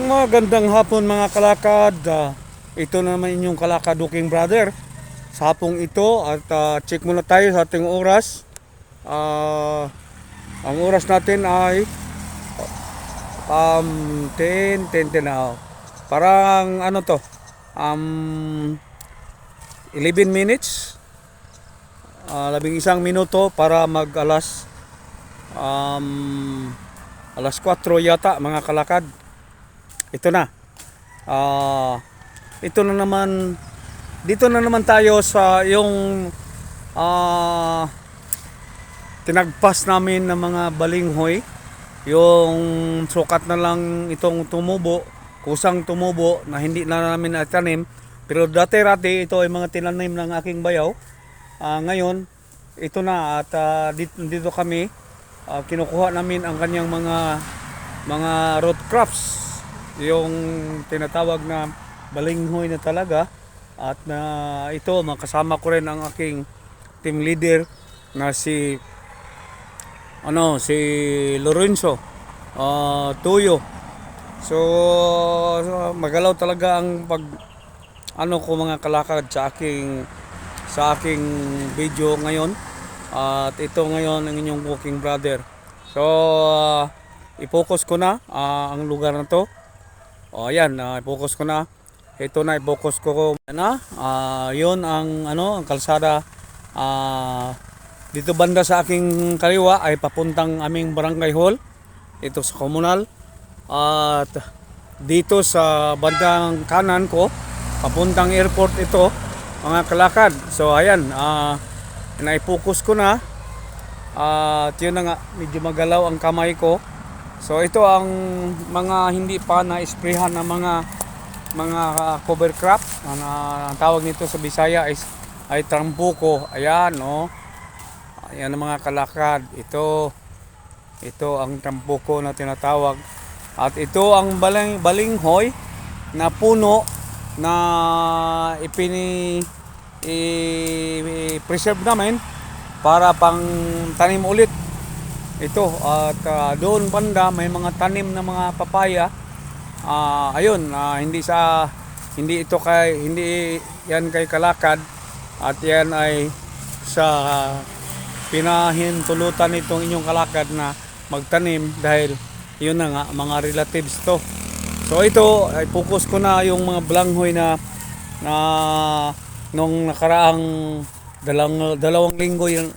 Magandang hapon mga kalakad. Ito na naman inyong kalakad Duking Brother sa hapong ito at check muna tayo sa ating oras. Ang oras natin ay 10 na. Parang ano to? 11 minutes. 11 minuto para mag alas 4 yata mga kalakad. Ito na. Ito na naman, dito na naman tayo sa yung tinagpas namin ng mga balinghoy. Yung sukat na lang itong tumubo, kusang tumubo na hindi na namin natanim. Pero dati-rati ito ay mga tinanim ng aking bayaw. Ngayon, ito na at dito kami kinukuha namin ang kanyang mga root crops. Yung tinatawag na balinghoy na talaga at na ito makasama ko rin ang aking team leader na si Lorenzo Tuyo. So magalaw talaga ang ko mga kalakad sa aking video ngayon. At ito ngayon ang inyong Duking Brother. So i-focus ko na ang lugar na to. Ayan, i-focus ko na. Ito na, i-focus ko na. Yun ang ang kalsada. Dito banda sa aking kaliwa ay papuntang aming barangay hall. Ito sa komunal. At dito sa bandang kanan ko, papuntang airport ito, mga kalakad. So ayan, na-focus ko na. At yun na nga, medyo magalaw ang kamay ko. So ito ang mga hindi pa na-sprayhan na mga cover crop. Ang tawag nito sa Bisaya ay trampuko. Ayan, no. Ayan ang mga kalakad. Ito ang trampuko na tinatawag. At ito ang balinghoy na puno na i-preserve namin para pang tanim ulit. Ito at doon banda may mga tanim na mga papaya. Ayun, hindi yan kay kalakad at yan ay sa pinahintulutan nitong inyong kalakad na magtanim dahil yun na nga mga relatives to. So ito ay focus ko na yung mga balanghoy na nung nakaraang dalawang linggo yan.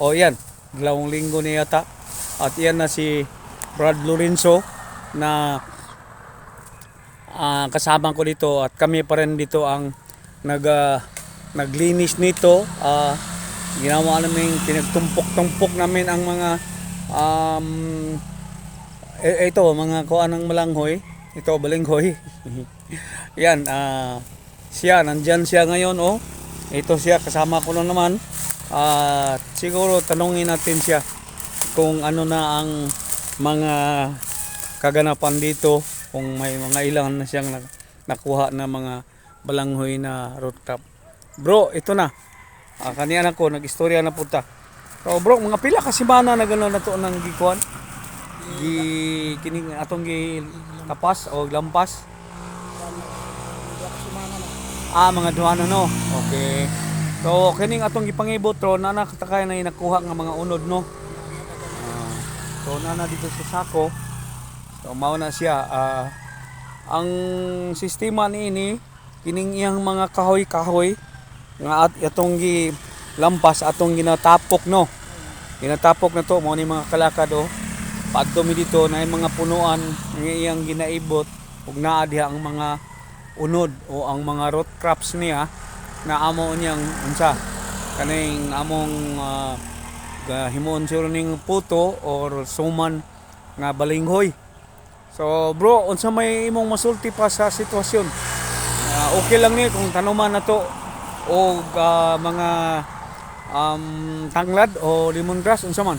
Yan, 2 linggo na yata. At yan na si Brad Lorenzo na kasama ko dito at kami pa rin dito ang naglinis nito. Ginawa namin, pinagtumpok-tumpok namin ang mga ito mga kuan ng malanghoy. Ito balinghoy. Yan, nandyan siya ngayon. Ito siya, kasama ko na naman. Siguro tanungin natin siya kung ano na ang mga kaganapan dito, kung may mga ilang na siyang nakuha na mga balanghoy na root crop. Bro, ito na. Kanina ko nag-istorya na punta. So bro, mga pila ka semana na gano'n na to ng gikuan? Kining atong tapas o lampas? Mga duhana no. Okay. So kining atong gipangibot ro na nakatakay na nakuha nga mga unod no. So na dito sa sako. So mao na siya. Ang sistema niini kining iyang mga kahoy-kahoy nga at atong lampas atong ginatapok no. Ginatapok na to mao ni mga kalakad Padto mi dito na mga punuan nga iyang ginaibot ug naa diha ang mga unod o ang mga root crops niya na amo niyang unsa kaning among himuon siya ning puto or suman nga balinghoy. So bro, unsa may imong masulti pa sa sitwasyon? Okay lang ni kung tanuman na to o mga tanglad o lemongrass unsa man?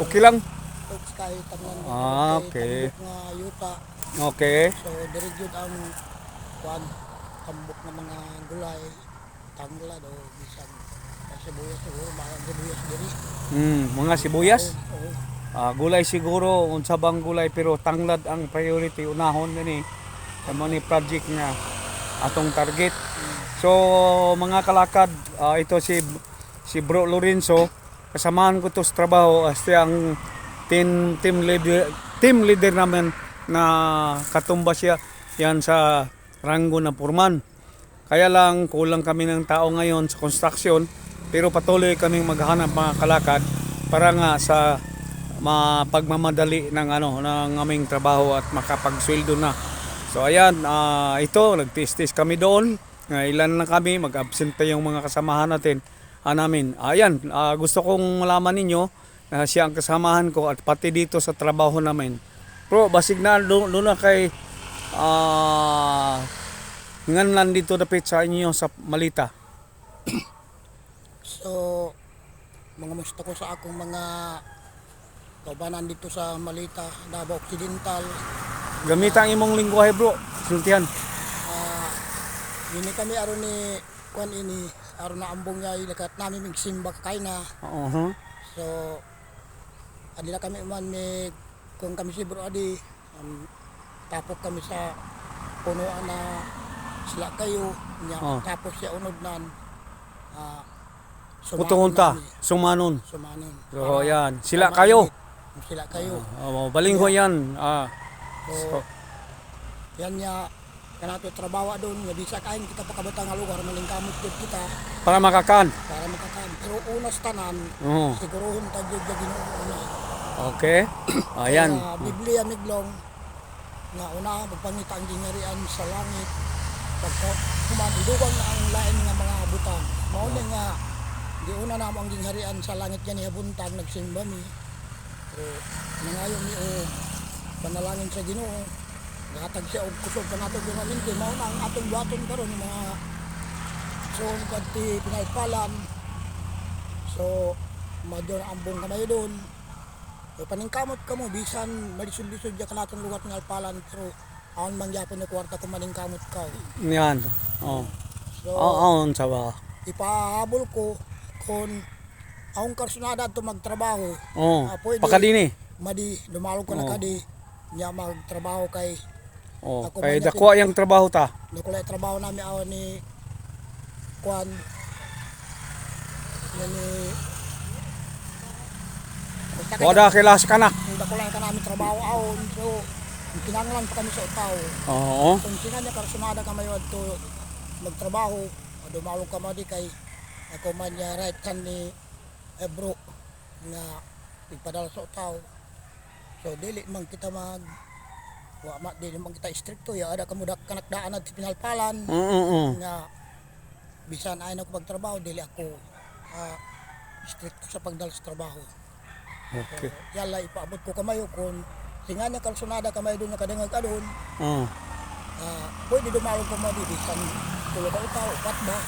Okay lang. Okay. Okay. So diri gyud ang kuan tambok ng mga gulay, tanglad o bisan sibuyas siguro, mga sibuyas diri. Mga sibuyas? Oo. Gulay siguro, unsa bang gulay pero tanglad ang priority unahon gani. Amo ni project nga atong target. So mga kalakad, ito si Bro Lorenzo, kasamahan ko to sa trabaho as ang team leader namin na katumba siya yan sa ranggo na purman. Kaya lang kulang kami ng tao ngayon sa construction, pero patuloy kaming maghanap mga kalakad para nga sa pagmamadali ng ng aming trabaho at makapagsweldo na. So ayan, ito nagtistis kami doon. Ilan na kami, mag-absent pa yung mga kasamahan namin. Ayan, gusto kong malaman ninyo na siya ang kasamahan ko at pati dito sa trabaho namin. Bro, basig na doon na kay nganlan dito dapit sa inyo sa Malita. So mga musta ko sa akong mga kaubanan dito sa Malita, Davao Occidental. Gamit ang imong lingwahe bro, sultihan. Ini kami aron ni kuan ini aron na ambong yay nakat namin magsimba kay na. So adila kami man may kung kami si bro adi tapok kami sa punuan na sila kayo nya tapos siya unod nan Putunta, sumanon. So yan, sila kayo. Sila kayo. Balingho yan. So yan nya kanato trabaho doon nga bisa kain kita pakabata nga lugar malingkamot jud kita Para makakan. Pero unas tanan sigurohon ta jud sa Ginoo una. Okay. Ayan. Biblia miglong nga una magpangita ang gingharian sa langit pagka kumadudugang na ang lain nga mga butang. Mao nga di una na ang gingharian sa langit yan ihabuntag nagsimba mi. So nangayon mi panalangin sa Ginoo. Gatag siya og kusog kanato ginaminti mao na ang atong buhaton karon mga so kanti pinaypalan. So madyon ambong kamay doon. So paningkamot kamo bisan malisod-lisod ya kanatong lugar ng alpalan pero aon mangyapon na kwarta kung maningkamot ka. Yan. So aon sa ba. Ipahabol ko kung aong karsunada to magtrabaho. Pakadini. Madi dumalo ko na kadi nya magtrabaho kay kay dako yang trabaho ta. Nakulay trabaho namin awan ni kuan ni Wada kilas kanak. Nakulay ka namin trabaho aon so kinanglan pa kami sa utaw. Kung sinanya karsunada ka mayo to magtrabaho dumalo ka madi kay ako man ya right hand ni Ebro nga ipadala sa utaw. So dili man kita dili man kita stricto ya ada kamo kanakdaan at pinalpalan. Nga bisan ay na ko magtrabaho dili ako stricto sa pagdala sa trabaho. Okay. So, yala ipaabot ko kamayo kung singanya kalsunada kamay doon nga kadangag adon. Pwede dumalo ko mo di bisan tulo ka utaw upat ba?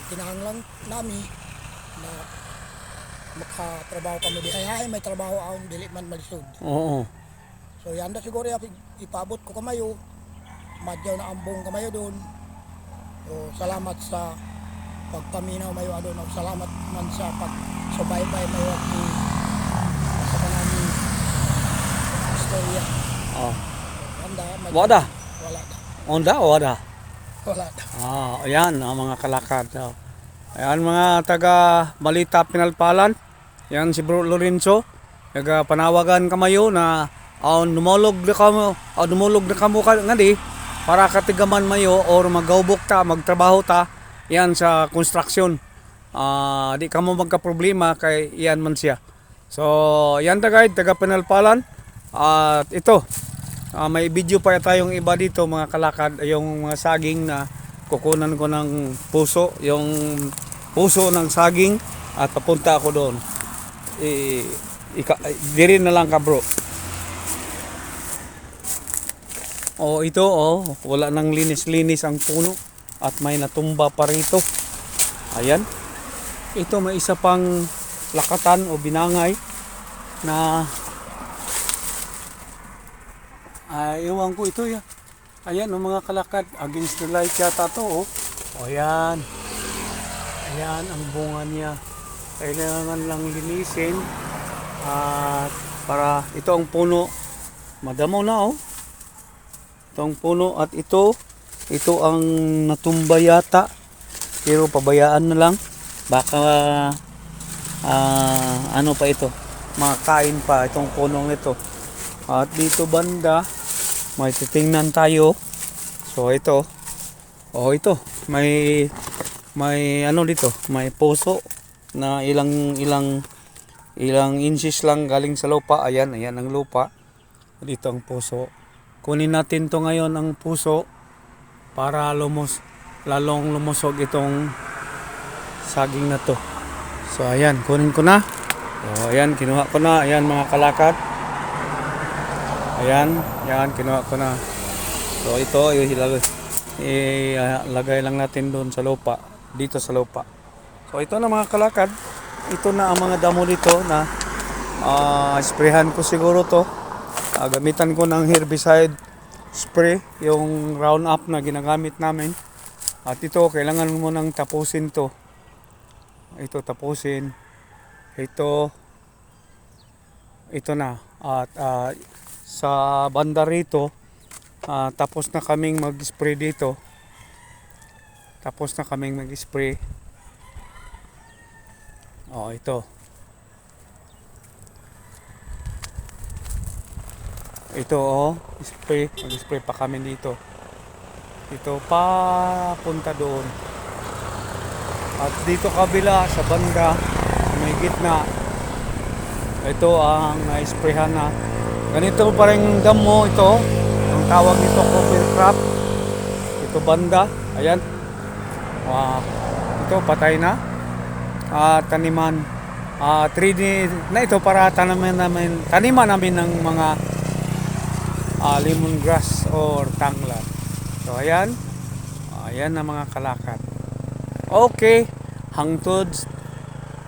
Kinahanglan nami na makatrabaho kami di hay may trabaho aon dili man malisod. So yanda siguro ipaabot ko kamayo madyaw na ambong kamayo doon. So salamat sa pagpaminaw mayo adon ug salamat man sa pagsubaybay mayo at sa kanami istorya. Yanda Wada. Wala Wada. Ayan ang mga kalakad. Ayan mga taga Malita Pinalpalan. Yan si Bro Lorenzo. Panawagan kamayo na dumulog na kamo nga di para katigaman mayo or magawbok ta, magtrabaho ta yan sa construction. Di kamo magka-problema kay yan man siya. So yan taga Pinalpalan. At ito may video pa tayong iba dito mga kalakad, yung mga saging na kukunan ko ng puso, yung puso ng saging at papunta ako doon. Diri na lang ka bro. Ito wala nang linis-linis ang puno at may natumba pa rito. Ayan. Ito may isa pang lakatan o binangay na iwan ko ito ya. Ayan mga kalakad, against the light yata to ayan. Ayan ang bunga niya. Kailangan lang linisin at para ito ang puno madamo na ito Itong puno at ito ang natumba yata. Pero pabayaan na lang. Baka ano pa ito, makain pa itong punong ito. At dito banda, may titingnan tayo. So ito, ito, may ano dito, may puso na ilang inches lang galing sa lupa. Ayan ang lupa. Dito ang puso. Kunin natin to ngayon ang puso para lalong lumusog itong saging na to. So ayan, kunin ko na. So ayan, kinuha ko na. Ayan mga kalakad. Ayan, kinuha ko na. So ito, ilagay lang natin doon sa lupa. Dito sa lupa. So ito na mga kalakad. Ito na ang mga damo dito na sprayhan ko siguro to. Gamitan ko ng herbicide spray, yung Roundup na ginagamit namin. At ito, kailangan mo nang tapusin to. Ito tapusin. Ito na. At sa banda rito, tapos na kaming mag-spray dito. Ito. Ito mag-spray pa kami dito. Ito papunta doon. At dito kabila sa banda, may gitna. Ito ang na-sprayhan na. Ganito pa rin damo ito. Ang tawag nito cover crop. Ito banda. Ayan. Ito patay na. Taniman. 3D na ito para taniman namin ng mga lemongrass or tanglad. So ayan. Ayan na mga kalakad. Okay. Hangtod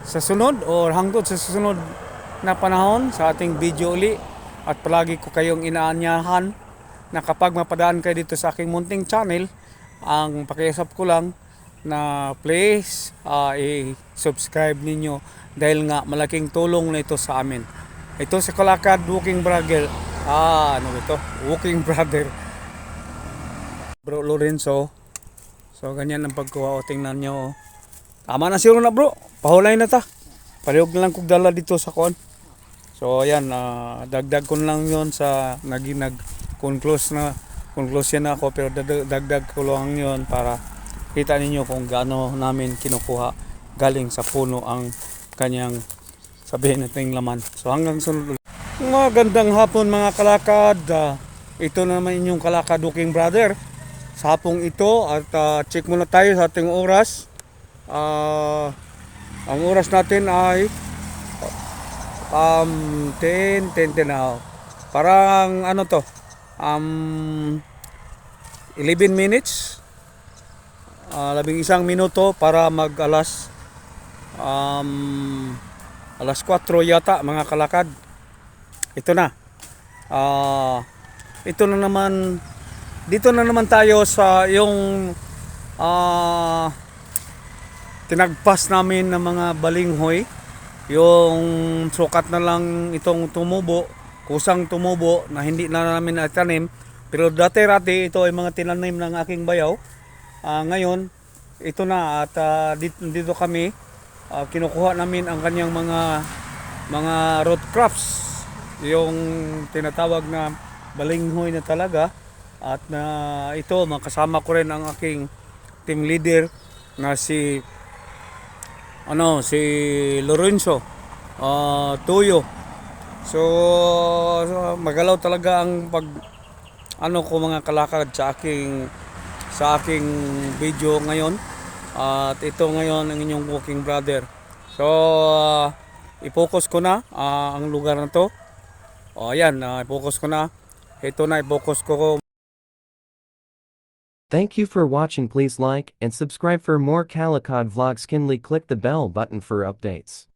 sa susunod na panahon sa ating video uli. At palagi ko kayong inaanyahan na kapag mapadaan kayo dito sa aking munting channel, ang pakiusap ko lang na please i-subscribe ninyo dahil nga malaking tulong na ito sa amin. Ito si Kalakad Walking Brother. Walking Brother Bro Lorenzo. So ganyan ang pagkuha. Tingnan nyo. Tama na siguro na bro. Pahulay na ta. Palihog na lang kong dala dito sa kon. So ayan, dagdag ko lang yon sa conclusion na ako, pero dagdag ko lang yon para kita ninyo kung gaano namin kinukuha galing sa puno ang kanyang sabihin nating laman. So hanggang sunod ulit. Magandang hapon mga kalakad. Ito na naman inyong Kalakad Walking Brother sa hapong ito. At check muna tayo sa ating oras. Ang oras natin ay 10 na. Parang ano to, 11 minutes, 11 minuto para mag alas 4 yata mga kalakad. Ito na. Ito na naman, dito na naman tayo sa yung tinagpas namin ng mga balinghoy. Yung sukat na lang itong tumubo, kusang tumubo na hindi na namin natanim. Pero dati-rati ito ay mga tinanim ng aking bayaw. Ngayon, ito na at dito kami kinukuha namin ang kanyang mga root crops. Yung tinatawag na balinghoy na talaga. At ito, makasama ko rin ang aking team leader na si Lorenzo Tuyo. So magalaw talaga ang ko mga kalakad sa aking video ngayon. At ito ngayon ang inyong Walking Brother. So i-focus ko na ang lugar na to. Ayan, i-focus ko na. Ito na, i-focus ko. Thank you for watching. Please like and subscribe for more Kalakad vlogs. Kindly click the bell button for updates.